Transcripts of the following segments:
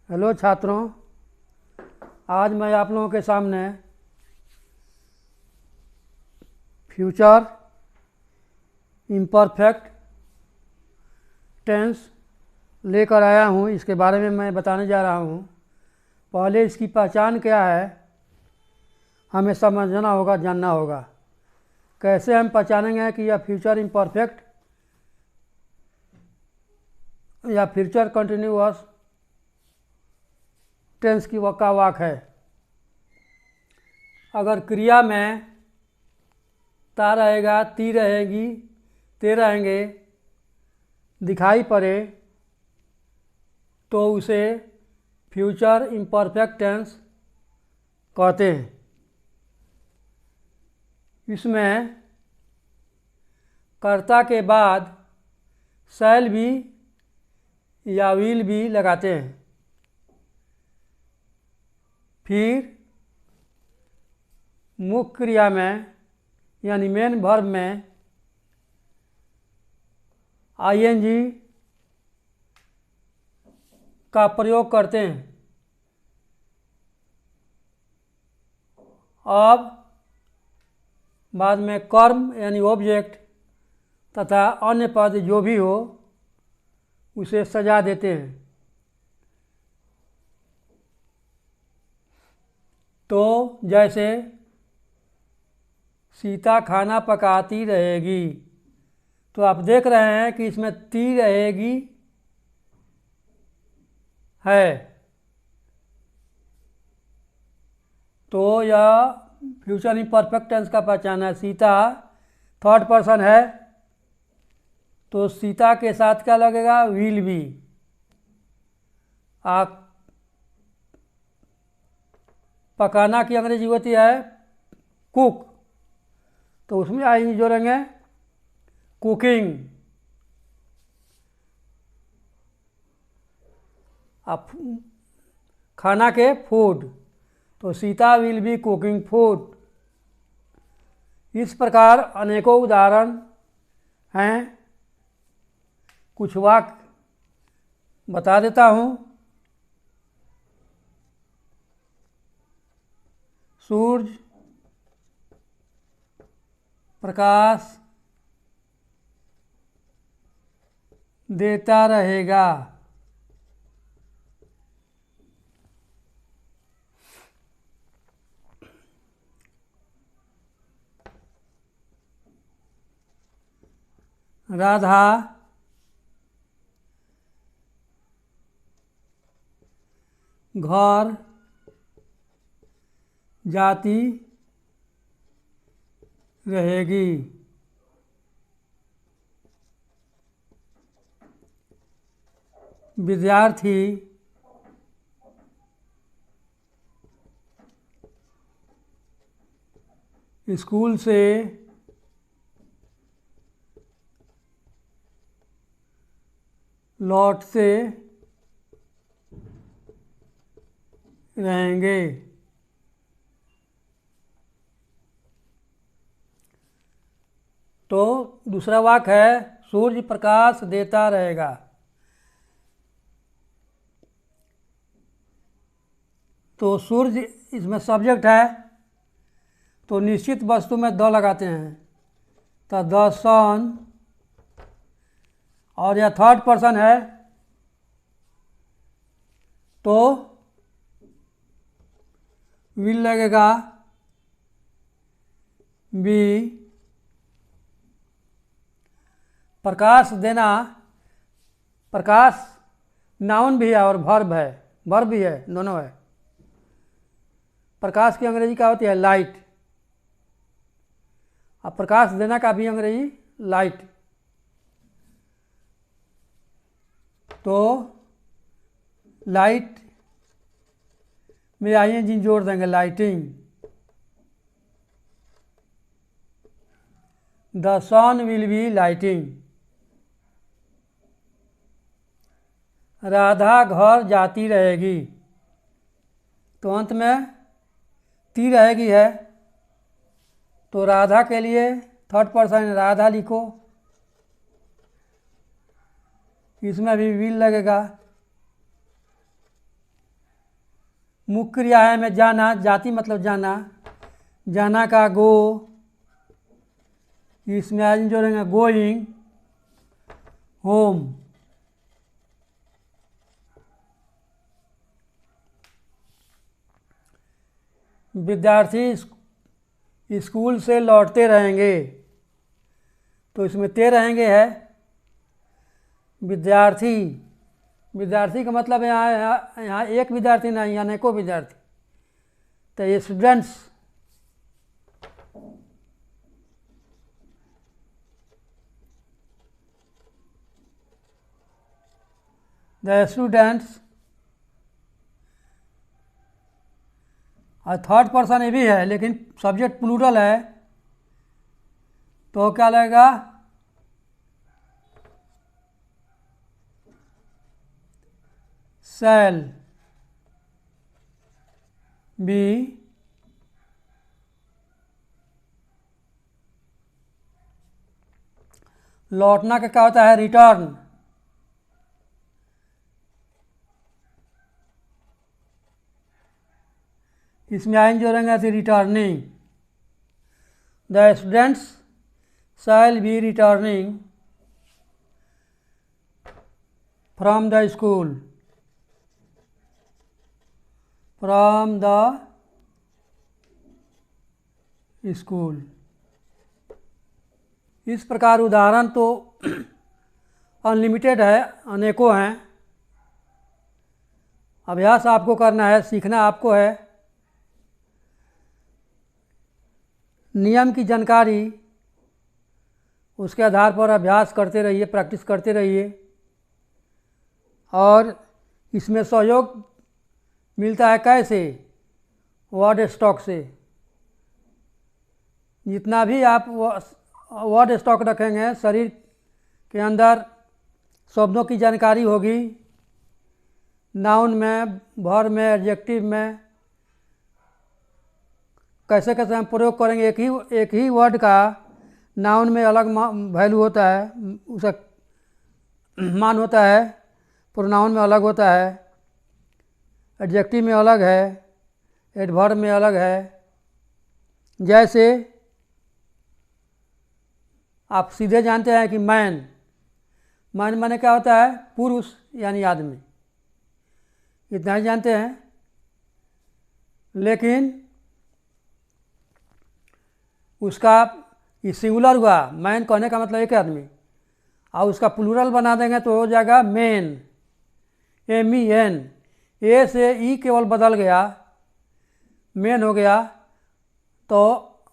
Hello छात्रों, आज मैं आप लोगों के सामने फ्यूचर इम्परफेक्ट टेंस लेकर आया हूँ। इसके बारे में मैं बताने जा रहा हूँ। पहले इसकी पहचान क्या है हमें समझना होगा, जानना होगा। कैसे हम पहचानेंगे कि यह फ्यूचर इम्परफेक्ट या फ्यूचर कंटिन्यूअस टेंस की का वाक है। अगर क्रिया में ता रहेगा, ती रहेगी, ते रहेंगे, दिखाई पड़े तो उसे फ्यूचर इम्परफेक्ट टेंस कहते हैं। इसमें कर्ता के बाद शैल भी या विल भी लगाते हैं। फिर मुख्य क्रिया में यानी मेन वर्ब में आईएनजी का प्रयोग करते हैं। अब बाद में कर्म यानी ऑब्जेक्ट तथा अन्य पद जो भी हो उसे सजा देते हैं। तो जैसे सीता खाना पकाती रहेगी, तो आप देख रहे हैं कि इसमें ती रहेगी है, तो यह फ्यूचर इम्परफेक्ट टेंस का पहचान है। सीता थर्ड पर्सन है तो सीता के साथ क्या लगेगा? Will be. आप पकाना की अंग्रेजी होती है कुक, तो उसमें आएंगे जोड़ेंगे कुकिंग। आप खाना के फूड, तो Sita will be cooking food. इस प्रकार अनेकों उदाहरण हैं। कुछ वाक्य बता देता हूँ। सूरज प्रकाश देता रहेगा। राधा घर जाती रहेगी। विद्यार्थी स्कूल से लौटते रहेंगे। तो दूसरा वाक्य है सूर्य प्रकाश देता रहेगा। तो सूर्य इसमें सब्जेक्ट है, तो निश्चित वस्तु में द लगाते हैं, तो द सन। और यह थर्ड पर्सन है तो विल लगेगा बी। प्रकाश देना, प्रकाश नाउन भी है और वर्ब है, वर्ब भी है, दोनों है। प्रकाश की अंग्रेजी क्या होती है? लाइट। अब प्रकाश देना का भी अंग्रेजी लाइट। तो लाइट में आईएनजी जोड़ देंगे, lighting. The sun will be lighting. Radha घर जाती रहेगी, तो अंत में ती रहेगी है, तो राधा के लिए थर्ड पर्सन राधा लिखो। इसमें भी विल लगेगा। मुख्य क्रिया है में जाना, जाति मतलब जाना, जाना का गो, इसमें आज जोड़ेंगे गोइंग, होम। विद्यार्थी स्कूल से लौटते रहेंगे, तो इसमें ते रहेंगे है विद्यार्थी। विद्यार्थी का मतलब यहाँ एक विद्यार्थी नहीं, यहाँ अनेकों विद्यार्थी, तो ये स्टूडेंट्स। द स्टूडेंट्स, और थर्ड पर्सन ये भी है लेकिन सब्जेक्ट प्लूरल है, तो क्या लगेगा, शैल बी लौटना का क्या होता है, रिटर्न। इसमें आइन जोड़ेंगे तो returning. The students shall be returning from the school, from the school. इस प्रकार उदाहरण तो अनलिमिटेड है, अनेकों हैं। अभ्यास आपको करना है, सीखना आपको है। नियम की जानकारी, उसके आधार पर अभ्यास करते रहिए, प्रैक्टिस करते रहिए, और इसमें सहयोग मिलता है कैसे, वर्ड स्टॉक से। जितना भी आप वर्ड स्टॉक रखेंगे, शरीर के अंदर शब्दों की जानकारी होगी, नाउन में, वर्ब में, एडजेक्टिव में, कैसे कैसे हम प्रयोग करेंगे। एक ही वर्ड का नाउन में अलग वैल्यू होता है, उसका मान होता है, प्रोनाउन में अलग होता है, एडजेक्टिव में अलग है, एडवर्ब में अलग है। जैसे आप सीधे जानते हैं कि मैन, मैन माने क्या होता है, पुरुष यानी आदमी, इतना ही जानते हैं। लेकिन उसका ये सिंगुलर हुआ, मैन कहने का मतलब एक आदमी, और उसका प्लूरल बना देंगे तो हो जाएगा मेन, MEN। ए से ई केवल बदल गया, मेन हो गया, तो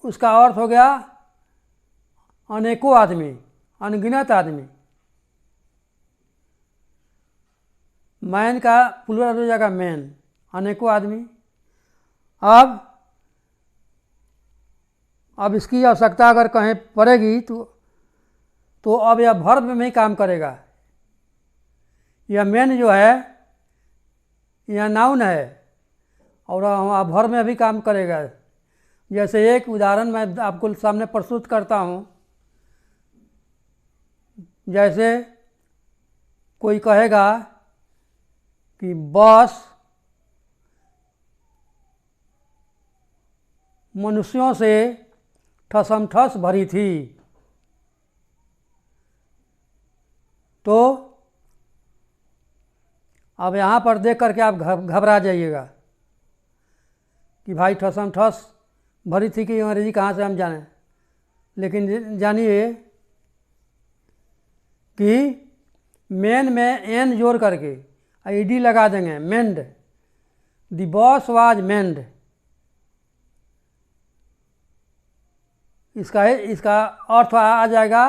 उसका अर्थ हो गया अनेकों आदमी, अनगिनत आदमी। मैन का प्लूरल हो जाएगा मेन, अनेकों आदमी। अब इसकी आवश्यकता अगर कहीं पड़ेगी तो अब यह वर्ब में ही काम करेगा। यह मेन जो है यह नाउन है और वर्ब में भी काम करेगा। जैसे एक उदाहरण मैं आपको सामने प्रस्तुत करता हूँ। जैसे कोई कहेगा कि बस मनुष्यों से ठसमठस भरी थी, तो अब यहाँ पर देख करके आप घबरा जाइएगा कि भाई ठसमठस भरी थी कि अंग्रेजी कहाँ से हम जानें। लेकिन जानिए कि मेन में एन जोड़ करके ईडी लगा देंगे, मेंड, द बॉस वाज मेंड। इसका अर्थ आ जाएगा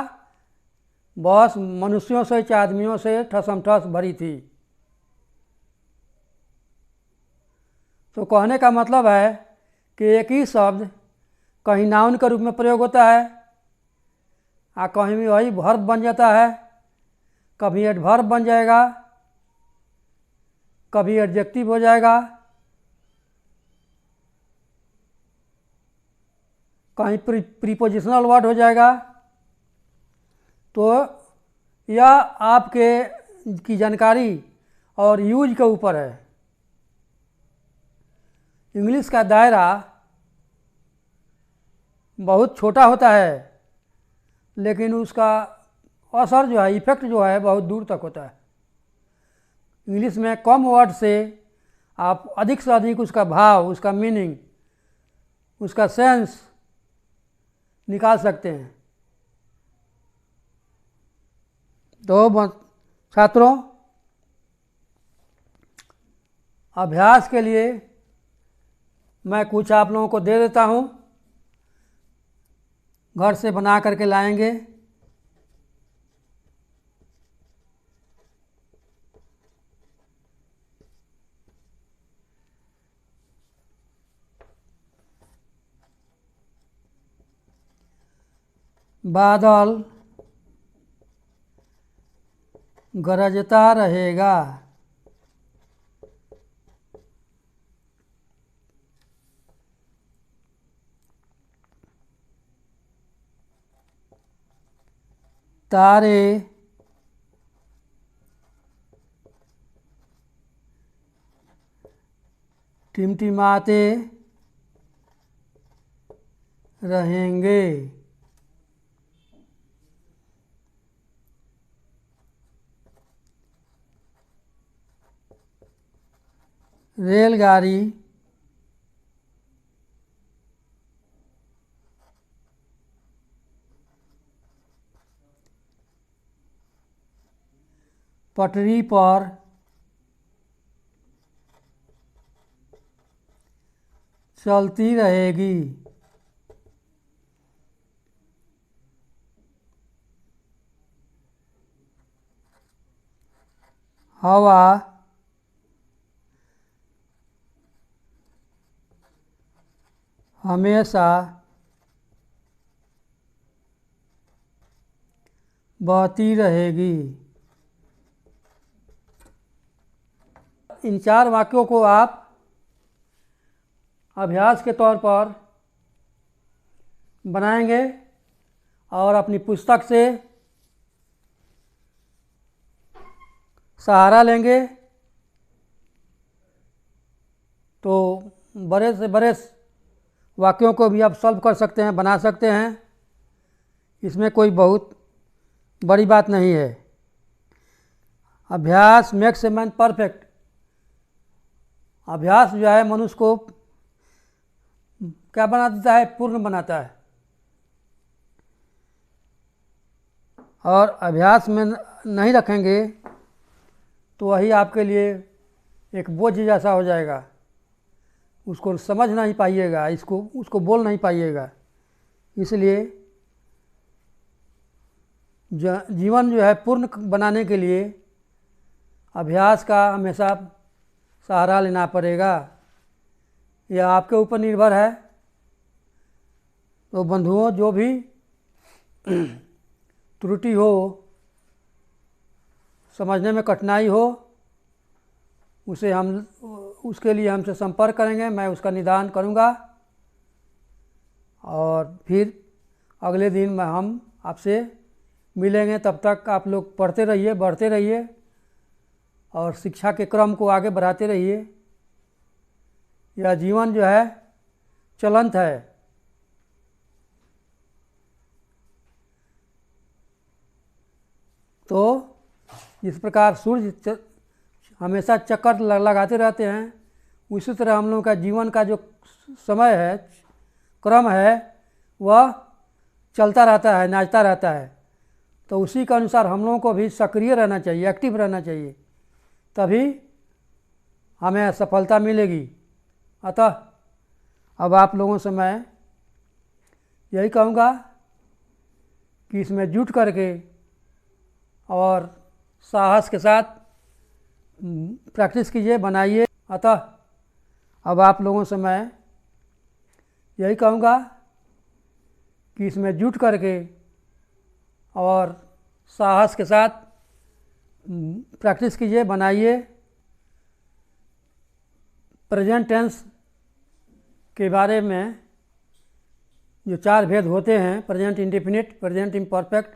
बॉस मनुष्यों से, आदमियों से ठसमठस भरी थी। तो कहने का मतलब है कि एक ही शब्द कहीं नाउन के रूप में प्रयोग होता है और कहीं भी वही वर्ब बन जाता है। कभी एडवर्ब बन जाएगा, कभी एडजेक्टिव हो जाएगा, कहीं प्रीपोजिशनल वर्ड हो जाएगा। तो यह आपके की जानकारी और यूज के ऊपर है। इंग्लिश का दायरा बहुत छोटा होता है, लेकिन उसका असर जो है, इफेक्ट जो है, बहुत दूर तक होता है। इंग्लिश में कम वर्ड से आप अधिक से अधिक उसका भाव, उसका मीनिंग, उसका सेंस निकाल सकते हैं। तो छात्रों, अभ्यास के लिए मैं कुछ आप लोगों को दे देता हूँ, घर से बना करके लाएंगे। बादल गरजता रहेगा। तारे टिमटिमाते रहेंगे। रेलगाड़ी पटरी पर चलती रहेगी। हवा हमेशा बहती रहेगी। इन 4 वाक्यों को आप अभ्यास के तौर पर बनाएंगे और अपनी पुस्तक से सहारा लेंगे तो बड़े से बड़े वाक्यों को भी आप सॉल्व कर सकते हैं, बना सकते हैं। इसमें कोई बहुत बड़ी बात नहीं है। अभ्यास मेक्स ए मैन परफेक्ट। अभ्यास जो है मनुष्य को क्या बना देता है? पूर्ण बनाता है। और अभ्यास में नहीं रखेंगे तो वही आपके लिए एक बोझ जैसा हो जाएगा। उसको समझ नहीं पाइएगा, उसको बोल नहीं पाइएगा। इसलिए जीवन जो है पूर्ण बनाने के लिए अभ्यास का हमेशा सहारा लेना पड़ेगा। यह आपके ऊपर निर्भर है। तो बंधुओं, जो भी त्रुटि हो, समझने में कठिनाई हो, उसके लिए हमसे संपर्क करेंगे। मैं उसका निदान करूंगा और फिर अगले दिन हम आपसे मिलेंगे। तब तक आप लोग पढ़ते रहिए, बढ़ते रहिए और शिक्षा के क्रम को आगे बढ़ाते रहिए। यह जीवन जो है चलंत है। तो इस प्रकार सूर्य हमेशा चक्कर लगाते रहते हैं, उसी तरह हम लोगों का जीवन का जो समय है, क्रम है, वह चलता रहता है, नाचता रहता है। तो उसी के अनुसार हम लोगों को भी सक्रिय रहना चाहिए, एक्टिव रहना चाहिए, तभी हमें सफलता मिलेगी। अतः अब आप लोगों से मैं यही कहूँगा कि इसमें जुट करके और साहस के साथ प्रैक्टिस कीजिए, बनाइए। अतः अब आप लोगों से मैं यही कहूँगा कि इसमें जुट करके और साहस के साथ प्रैक्टिस कीजिए, बनाइए। प्रेजेंट टेंस के बारे में जो 4 भेद होते हैं, present indefinite, present imperfect,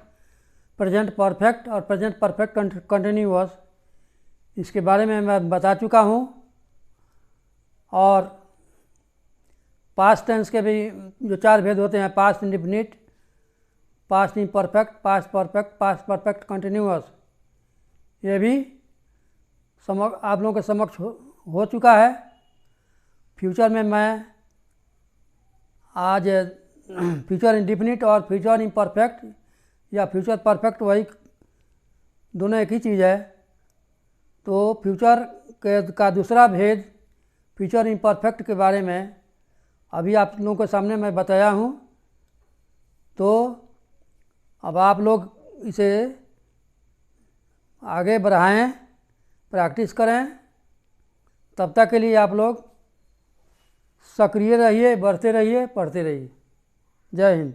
present perfect और प्रेजेंट परफेक्ट कंटिन्यूअस, इसके बारे में मैं बता चुका हूँ। और पास्ट टेंस के भी जो 4 भेद होते हैं, past indefinite, past imperfect, past perfect, past perfect continuous, ये भी आप लोगों के समक्ष हो चुका है। फ्यूचर में मैं आज फ्यूचर इंडेफिनिट और फ्यूचर इम्परफेक्ट या फ्यूचर परफेक्ट, वही दोनों एक ही चीज़ है। तो फ्यूचर का दूसरा भेद फ्यूचर इम्परफेक्ट के बारे में अभी आप लोगों के सामने मैं बताया हूँ। तो अब आप लोग इसे आगे बढ़ाएं, प्रैक्टिस करें। तब तक के लिए आप लोग सक्रिय रहिए, बढ़ते रहिए, पढ़ते रहिए। जय हिंद।